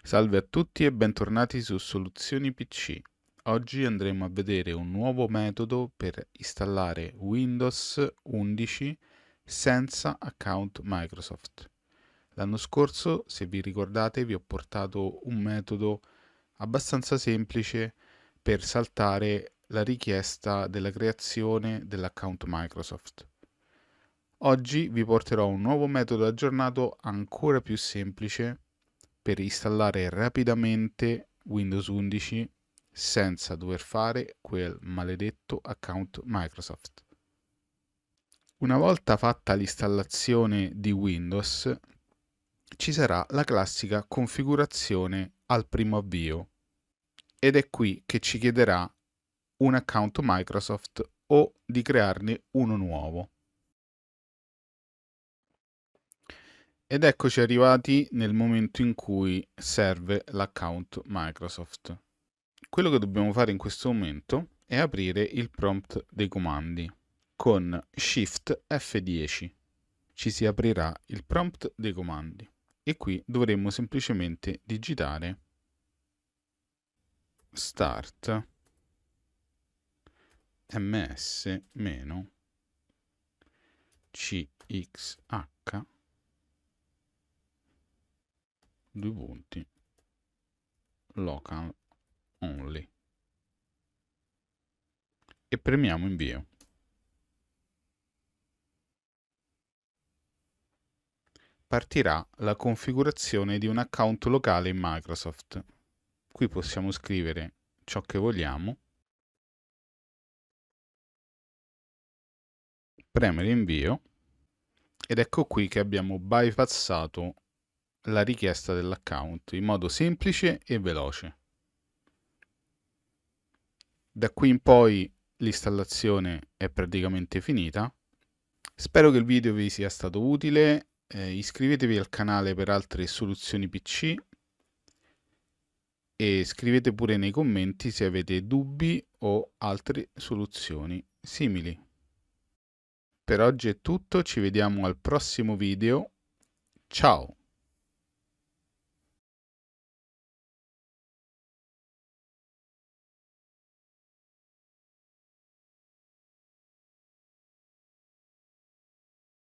Salve a tutti e bentornati su Soluzioni PC. Oggi andremo a vedere un nuovo metodo per installare Windows 11 senza account Microsoft. L'anno scorso, se vi ricordate, vi ho portato un metodo abbastanza semplice per saltare la richiesta della creazione dell'account Microsoft. Oggi vi porterò un nuovo metodo aggiornato ancora più semplice per installare rapidamente Windows 11 senza dover fare quel maledetto account Microsoft. Una volta fatta l'installazione di Windows, ci sarà la classica configurazione al primo avvio ed è qui che ci chiederà un account Microsoft o di crearne uno nuovo. Ed eccoci arrivati nel momento in cui serve l'account Microsoft. Quello che dobbiamo fare in questo momento è aprire il prompt dei comandi con Shift F10. Ci si aprirà il prompt dei comandi e qui dovremmo semplicemente digitare start ms-cxh due punti local only e premiamo invio. Partirà la configurazione di un account locale in Microsoft. Qui possiamo scrivere ciò che vogliamo, premere invio ed ecco qui che abbiamo bypassato la richiesta dell'account in modo semplice e veloce. Da qui in poi l'installazione è praticamente finita. Spero che il video vi sia stato utile, iscrivetevi al canale per altre soluzioni PC e scrivete pure nei commenti se avete dubbi o altre soluzioni simili. Per oggi è tutto, ci vediamo al prossimo video. Ciao!